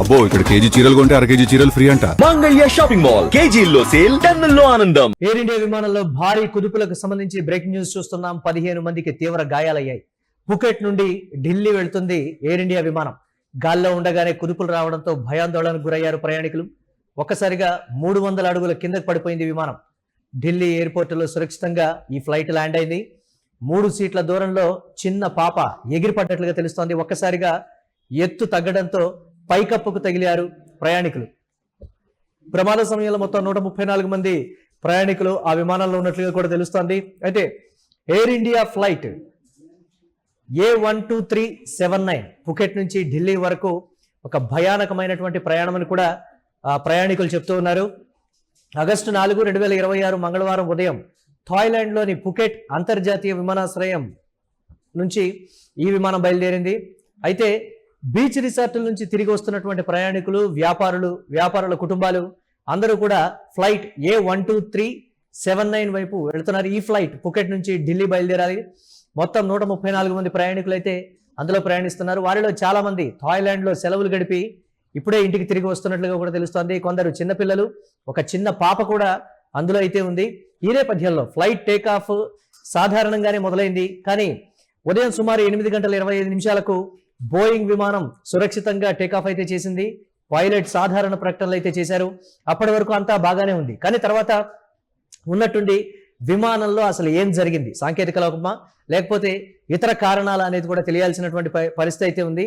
అబ్బో ఇక్కడ కేజీ చీరలు కొంటే అర కేజీ చీరలు ఫ్రీ అంట. మంగళ్య షాపింగ్ మాల్ కేజీల్లో సేల్, టన్నుల్లో ఆనందం. ఎయిర్ ఇండియా విమానంలో భారీ కుదుపులకు సంబంధించి బ్రేకింగ్ న్యూస్ చూస్తున్నాం. 15 మందికి తీవ్ర గాయాలయ్యాయి. పుకెట్ నుండి ఢిల్లీ వెళ్తుంది ఎయిర్ ఇండియా విమానం. గాల్లో ఉండగానే కుదుపులు రావడంతో భయాందోళనకు గురయ్యారు ప్రయాణికులు. ఒక్కసారిగా 300 అడుగుల కిందకు పడిపోయింది విమానం. ఢిల్లీ ఎయిర్పోర్టులో సురక్షితంగా ఈ ఫ్లైట్ ల్యాండ్ అయింది. 3 సీట్ల దూరంలో చిన్న పాప ఎగిరిపడ్డట్లుగా తెలుస్తోంది. ఒక్కసారిగా ఎత్తు తగ్గడంతో పైకప్పుకు తగిలారు ప్రయాణికులు. ప్రమాద సమయంలో మొత్తం 134 మంది ప్రయాణికులు ఆ విమానంలో ఉన్నట్లుగా కూడా తెలుస్తోంది. అయితే air India flight A12379 Phuket నుంచి ఢిల్లీ వరకు ఒక భయానకమైనటువంటి ప్రయాణం అని కూడా ప్రయాణికులు చెప్తూ ఉన్నారు. ఆగస్టు 4, 2026 మంగళవారం ఉదయం థాయిలాండ్లోని పుకెట్ అంతర్జాతీయ విమానాశ్రయం నుంచి ఈ విమానం బయలుదేరింది. అయితే బీచ్ రిసార్టుల నుంచి తిరిగి వస్తున్నటువంటి ప్రయాణికులు, వ్యాపారుల కుటుంబాలు అందరూ కూడా ఫ్లైట్ A12379 వైపు వెళుతున్నారు. ఈ ఫ్లైట్ పుకెట్ నుంచి ఢిల్లీ బయలుదేరాలి. మొత్తం 134 మంది ప్రయాణికులు అయితే అందులో ప్రయాణిస్తున్నారు. వారిలో చాలా మంది థాయిలాండ్లో సెలవులు గడిపి ఇప్పుడే ఇంటికి తిరిగి వస్తున్నట్లుగా కూడా తెలుస్తోంది. కొందరు చిన్నపిల్లలు, ఒక చిన్న పాప కూడా అందులో అయితే ఉంది. ఈ నేపథ్యంలో ఫ్లైట్ టేక్ ఆఫ్ సాధారణంగానే మొదలైంది. కానీ ఉదయం సుమారు 8 గంటల 25 నిమిషాలకు బోయింగ్ విమానం సురక్షితంగా టేకాఫ్ అయితే చేసింది. పైలట్ సాధారణ ప్రకటనలు అయితే చేశారు. అప్పటి వరకు అంతా బాగానే ఉంది. కానీ తర్వాత ఉన్నట్టుండి విమానంలో అసలు ఏం జరిగింది, సాంకేతిక లోపమా లేకపోతే ఇతర కారణాలు అనేది కూడా తెలియాల్సినటువంటి పరిస్థితి అయితే ఉంది.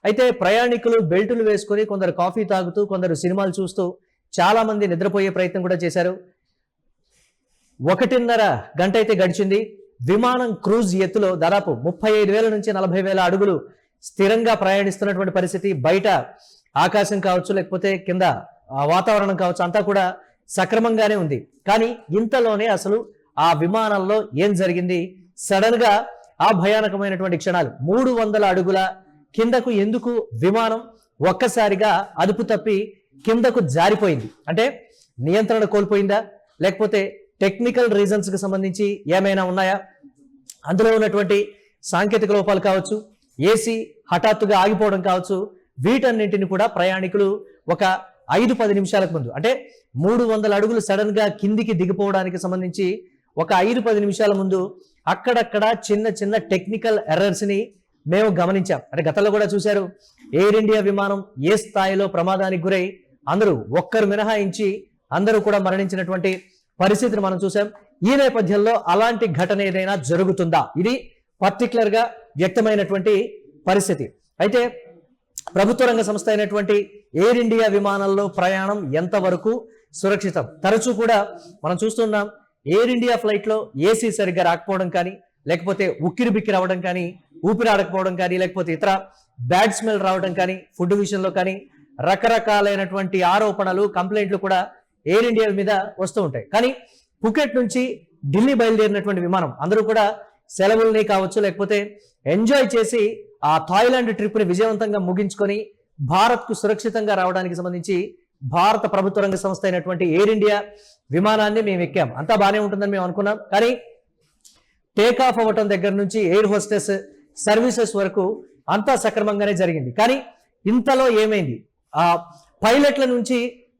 అయితే ప్రయాణికులు బెల్టులు వేసుకొని, కొందరు కాఫీ తాగుతూ, కొందరు సినిమాలు చూస్తూ, చాలా మంది నిద్రపోయే ప్రయత్నం కూడా చేశారు. 1.5 గంట అయితే గడిచింది. విమానం క్రూజ్ ఎత్తులో దాదాపు 35,000 నుంచి 40,000 అడుగులు స్థిరంగా ప్రయాణిస్తున్నటువంటి పరిస్థితి. బయట ఆకాశం కావచ్చు, లేకపోతే కింద వాతావరణం కావచ్చు, అంతా కూడా సక్రమంగానే ఉంది. కానీ ఇంతలోనే అసలు ఆ విమానంలో ఏం జరిగింది, సడన్ గా ఆ భయానకమైనటువంటి క్షణాలు. 300 అడుగుల కిందకు ఎందుకు విమానం ఒక్కసారిగా అదుపు తప్పి కిందకు జారిపోయింది? అంటే నియంత్రణ కోల్పోయిందా, లేకపోతే టెక్నికల్ రీజన్స్ కి సంబంధించి ఏమైనా ఉన్నాయా? అందులో ఉన్నటువంటి సాంకేతిక లోపాలు కావచ్చు, ఏసీ హఠాత్తుగా ఆగిపోవడం కావచ్చు, వీటన్నింటిని కూడా ప్రయాణికులు ఒక 5-10 నిమిషాలకు ముందు, అంటే 300 అడుగులు సడన్ గా కిందికి దిగిపోవడానికి సంబంధించి ఒక 5-10 నిమిషాల ముందు అక్కడక్కడ చిన్న టెక్నికల్ ఎర్రర్స్ ని మేము గమనించాం. అంటే గతంలో కూడా చూశారు, ఎయిర్ ఇండియా విమానం ఏ స్థాయిలో ప్రమాదానికి గురై అందరూ ఒక్కరు మినహాయించి అందరూ కూడా మరణించినటువంటి పరిస్థితిని మనం చూసాం. ఈ నేపథ్యంలో అలాంటి ఘటన ఏదైనా జరుగుతుందా, ఇది పర్టికులర్ గా వ్యక్తమైనటువంటి పరిస్థితి. అయితే ప్రభుత్వ రంగ సంస్థ అయినటువంటి ఎయిర్ ఇండియా విమానంలో ప్రయాణం ఎంతవరకు సురక్షితం? తరచూ కూడా మనం చూస్తున్నాం, ఎయిర్ ఇండియా ఫ్లైట్ లో ఏసీ సరిగ్గా రాకపోవడం కానీ, లేకపోతే ఉక్కిరి బిక్కిరి అవ్వడం కానీ, ఊపిరి ఆడకపోవడం కానీ, లేకపోతే ఇతర బ్యాడ్ స్మెల్ రావడం కానీ, ఫుడ్ విషయంలో కానీ రకరకాలైనటువంటి ఆరోపణలు, కంప్లైంట్లు కూడా ఎయిర్ ఇండియా మీద వస్తూ ఉంటాయి. కానీ పుకెట్ నుంచి ఢిల్లీ బయలుదేరినటువంటి విమానం అందరూ కూడా సెలవుల్ని కావచ్చు, లేకపోతే ఎంజాయ్ చేసి ఆ థాయిలాండ్ ట్రిప్ ని విజయవంతంగా ముగించుకొని భారత్ కు సురక్షితంగా రావడానికి సంబంధించి భారత ప్రభుత్వ రంగ సంస్థ అయినటువంటి ఎయిర్ ఇండియా విమానాన్ని మేము ఎక్కాం. అంతా బాగానే ఉంటుందని మేము అనుకున్నాం. కానీ టేక్ ఆఫ్ అవ్వటం దగ్గర నుంచి ఎయిర్ హోస్టెస్ సర్వీసెస్ వరకు అంతా సక్రమంగానే జరిగింది. కానీ ఇంతలో ఏమైంది, ఆ పైలట్ల నుంచి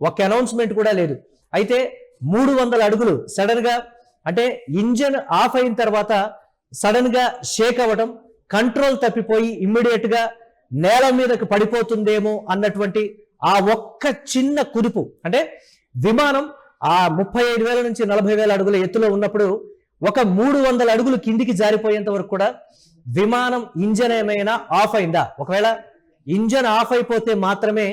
ఒక అనౌన్స్మెంట్ కూడా లేదు. అయితే 300 అడుగులు సడన్ గా, అంటే ఇంజన్ ఆఫ్ అయిన తర్వాత సడన్ గా షేక్ అవ్వడం, కంట్రోల్ తప్పిపోయి ఇమ్మీడియట్ గా నేల మీదకు పడిపోతుందేమో అన్నటువంటి ఆ ఒక్క చిన్న కుదుపు, అంటే విమానం ఆ 35,000 నుంచి 40,000 అడుగుల ఎత్తులో ఉన్నప్పుడు ఒక 300 అడుగులు కిందికి జారిపోయేంత వరకు కూడా విమానం ఇంజన్ ఏమైనా ఆఫ్ అయిందా? ఒకవేళ ఇంజన్ ఆఫ్ అయిపోతే మాత్రమే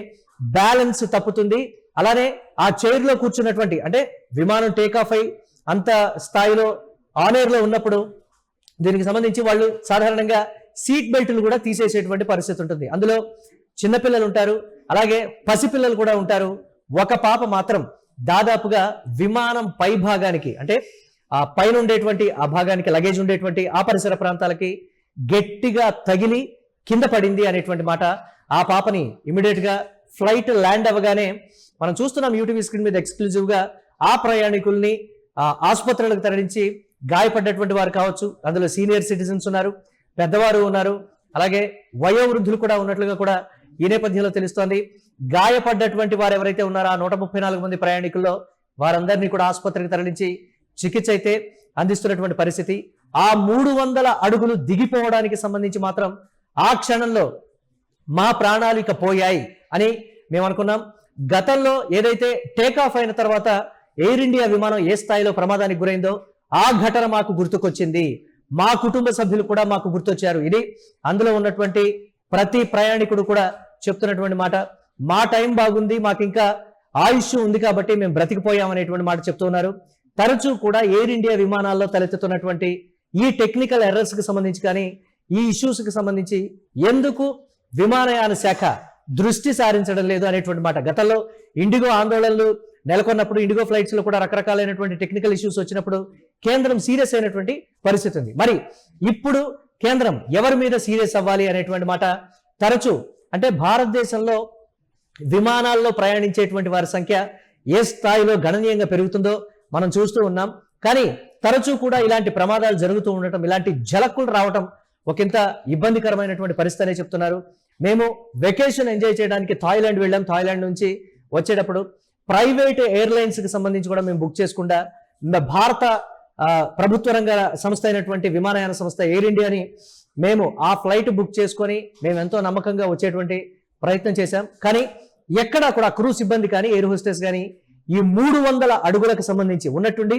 బ్యాలెన్స్ తప్పుతుంది. అలానే ఆ చైర్ లో కూర్చున్నటువంటి, అంటే విమానం టేక్ ఆఫ్ అయి అంత స్థాయిలో ఆన్ ఎయిర్ లో ఉన్నప్పుడు దీనికి సంబంధించి వాళ్ళు సాధారణంగా సీట్ బెల్ట్లు కూడా తీసేసేటువంటి పరిస్థితి ఉంటుంది. అందులో చిన్నపిల్లలు ఉంటారు, అలాగే పసిపిల్లలు కూడా ఉంటారు. ఒక పాప మాత్రం దాదాపుగా విమానం పై భాగానికి, అంటే ఆ పైన ఉండేటువంటి ఆ భాగానికి, లగేజ్ ఉండేటువంటి ఆ పరిసర ప్రాంతాలకి గట్టిగా తగిలి కింద పడింది అనేటువంటి మాట. ఆ పాపని ఇమీడియట్ గా ఫ్లైట్ ల్యాండ్ అవ్వగానే మనం చూస్తున్నాం యూటీవీ స్క్రీన్ మీద ఎక్స్క్లూజివ్ గా ఆ ప్రయాణికుల్ని ఆసుపత్రులకు తరలించి గాయపడ్డటువంటి వారు కావచ్చు, అందులో సీనియర్ సిటిజన్స్ ఉన్నారు, పెద్దవారు ఉన్నారు, అలాగే వయోవృద్ధులు కూడా ఉన్నట్లుగా కూడా ఈ నేపథ్యంలో తెలుస్తోంది. గాయపడ్డటువంటి వారు ఎవరైతే ఉన్నారో ఆ 134 మంది ప్రయాణికుల్లో వారందరినీ కూడా ఆసుపత్రికి తరలించి చికిత్స అయితే అందిస్తున్నటువంటి పరిస్థితి. ఆ 300 అడుగులు దిగిపోవడానికి సంబంధించి మాత్రం ఆ క్షణంలో మా ప్రాణాలు ఇక పోయాయి అని మేము అనుకున్నాం. గతంలో ఏదైతే టేకాఫ్ అయిన తర్వాత ఎయిర్ ఇండియా విమానం ఏ స్థాయిలో ప్రమాదానికి గురైందో ఆ ఘటన మాకు గుర్తుకొచ్చింది. మా కుటుంబ సభ్యులు కూడా మాకు గుర్తొచ్చారు. ఇది అందులో ఉన్నటువంటి ప్రతి ప్రయాణికుడు కూడా చెప్తున్నటువంటి మాట. మా టైం బాగుంది, మాకు ఇంకా ఆయుష్ ఉంది కాబట్టి మేము బ్రతికిపోయామనేటువంటి మాట చెప్తూ ఉన్నారు. తరచూ కూడా ఎయిర్ ఇండియా విమానాల్లో తలెత్తుతున్నటువంటి ఈ టెక్నికల్ ఎర్రర్స్ కి సంబంధించి కానీ ఈ ఇష్యూస్ కి సంబంధించి ఎందుకు విమానయాన శాఖ దృష్టి సారించడం లేదు అనేటువంటి మాట. గతంలో ఇండిగో ఆందోళనలు నెలకొన్నప్పుడు ఇండిగో ఫ్లైట్స్ లో కూడా రకరకాలైనటువంటి టెక్నికల్ ఇష్యూస్ వచ్చినప్పుడు కేంద్రం సీరియస్ అయినటువంటి పరిస్థితి ఉంది. మరి ఇప్పుడు కేంద్రం ఎవరి మీద సీరియస్ అవ్వాలి అనేటువంటి మాట తరచూ అంటే భారతదేశంలో విమానాల్లో ప్రయాణించేటువంటి వారి సంఖ్య ఏ స్థాయిలో గణనీయంగా పెరుగుతుందో మనం చూస్తూ ఉన్నాం. కానీ తరచూ కూడా ఇలాంటి ప్రమాదాలు జరుగుతూ ఉండటం, ఇలాంటి జలక్కులు రావటం ఒకంత ఇబ్బందికరమైనటువంటి పరిస్థితి అనే చెప్తున్నారు. మేము వెకేషన్ ఎంజాయ్ చేయడానికి థాయిలాండ్ వెళ్ళాం. థాయిలాండ్ నుంచి వచ్చేటప్పుడు ప్రైవేట్ ఎయిర్లైన్స్ కి సంబంధించి కూడా మేము బుక్ చేసుకుండా భారత ప్రభుత్వ రంగ సంస్థ అయినటువంటి విమానయాన సంస్థ ఎయిర్ ఇండియాని మేము ఆ ఫ్లైట్ బుక్ చేసుకొని మేము ఎంతో నమ్మకంగా వచ్చేటువంటి ప్రయత్నం చేశాం. కానీ ఎక్కడా కూడా క్రూ సిబ్బంది కానీ ఎయిర్ హోస్టెస్ కానీ ఈ 300 అడుగులకు సంబంధించి ఉన్నట్టుండి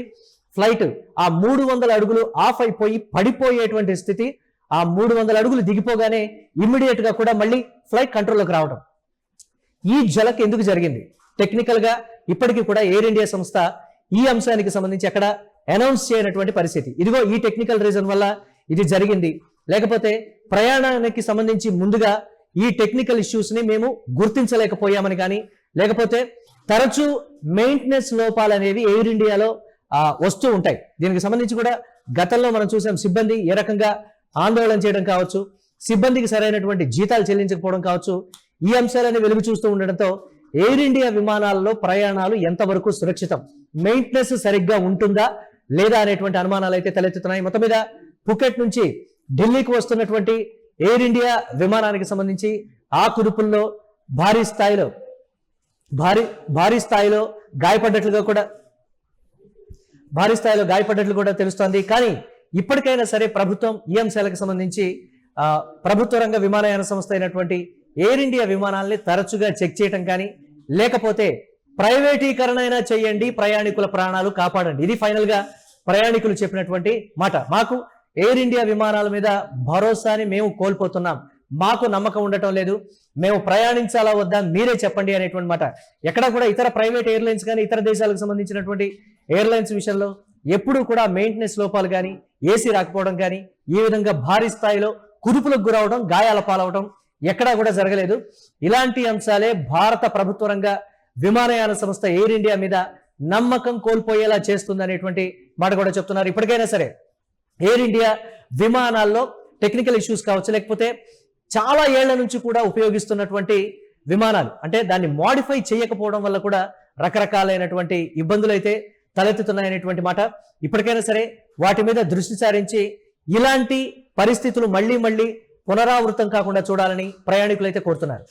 ఫ్లైట్ ఆ 300 అడుగులు ఆఫ్ అయిపోయి పడిపోయేటువంటి స్థితి. ఆ 300 అడుగులు దిగిపోగానే ఇమ్మీడియట్ గా కూడా మళ్ళీ ఫ్లైట్ కంట్రోల్లోకి రావడం. ఈ జలక్ ఎందుకు జరిగింది? టెక్నికల్ గా ఇప్పటికీ కూడా ఎయిర్ ఇండియా సంస్థ ఈ అంశానికి సంబంధించి అక్కడ అనౌన్స్ చేయనటువంటి పరిస్థితి. ఇదిగో ఈ టెక్నికల్ రీజన్ వల్ల ఇది జరిగింది, లేకపోతే ప్రయాణానికి సంబంధించి ముందుగా ఈ టెక్నికల్ ఇష్యూస్ ని మేము గుర్తించలేకపోయామని కానీ, లేకపోతే తరచూ మెయింటెనెన్స్ లోపాలు అనేవి ఎయిర్ ఇండియాలో వస్తూ ఉంటాయి. దీనికి సంబంధించి కూడా గతంలో మనం చూసాం. సిబ్బంది ఏ రకంగా ఆందోళన చేయడం కావచ్చు, సిబ్బందికి సరైనటువంటి జీతాలు చెల్లించకపోవడం కావచ్చు, ఈ అంశాలని వెలుగు చూస్తూ ఉండడంతో ఎయిర్ ఇండియా విమానాల్లో ప్రయాణాలు ఎంతవరకు సురక్షితం, మెయింటెనెన్స్ సరిగ్గా ఉంటుందా లేదా అనేటువంటి అనుమానాలు అయితే తలెత్తుతున్నాయి. మొత్తం మీద పుకెట్ నుంచి ఢిల్లీకి వస్తున్నటువంటి ఎయిర్ ఇండియా విమానానికి సంబంధించి ఆ కుదుపుల్లో భారీ స్థాయిలో గాయపడ్డట్లు కూడా తెలుస్తోంది. కానీ ఇప్పటికైనా సరే ప్రభుత్వం ఈ అంశాలకు సంబంధించి ప్రభుత్వ రంగ విమానయాన సంస్థ అయినటువంటి ఎయిర్ ఇండియా విమానాల్ని తరచుగా చెక్ చేయటం కానీ, లేకపోతే ప్రైవేటీకరణ అయినా చేయండి, ప్రయాణికుల ప్రాణాలు కాపాడండి. ఇది ఫైనల్ గా ప్రయాణికులు చెప్పినటువంటి మాట. మాకు ఎయిర్ ఇండియా విమానాల మీద భరోసాని మేము కోల్పోతున్నాం, మాకు నమ్మకం ఉండటం లేదు, మేము ప్రయాణించాలా వద్దా మీరే చెప్పండి అనేటువంటి మాట. ఎక్కడ కూడా ఇతర ప్రైవేట్ ఎయిర్లైన్స్ కానీ ఇతర దేశాలకు సంబంధించినటువంటి ఎయిర్లైన్స్ విషయంలో ఎప్పుడూ కూడా మెయింటెనెన్స్ లోపాలు కానీ, ఏసీ రాకపోవడం కానీ, ఈ విధంగా భారీ స్థాయిలో కుదుపులకు గురవడం, గాయాల పాలవడం ఎక్కడా కూడా జరగలేదు. ఇలాంటి అంశాలే భారత ప్రభుత్వ రంగ విమానయాన సంస్థ ఎయిర్ ఇండియా మీద నమ్మకం కోల్పోయేలా చేస్తుంది అనేటువంటి మాట కూడా చెప్తున్నారు. ఇప్పటికైనా సరే ఎయిర్ ఇండియా విమానాల్లో టెక్నికల్ ఇష్యూస్ కావచ్చు, లేకపోతే చాలా ఏళ్ల నుంచి కూడా ఉపయోగిస్తున్నటువంటి విమానాలు అంటే దాన్ని మోడిఫై చేయకపోవడం వల్ల కూడా రకరకాలైనటువంటి ఇబ్బందులు అయితే తలెత్తుతున్నాయనేటువంటి మాట. ఇప్పటికైనా సరే వాటి మీద దృష్టి సారించి ఇలాంటి పరిస్థితులు మళ్ళీ పునరావృతం కాకుండా చూడాలని ప్రయాణికులు అయితే కోరుతున్నారు.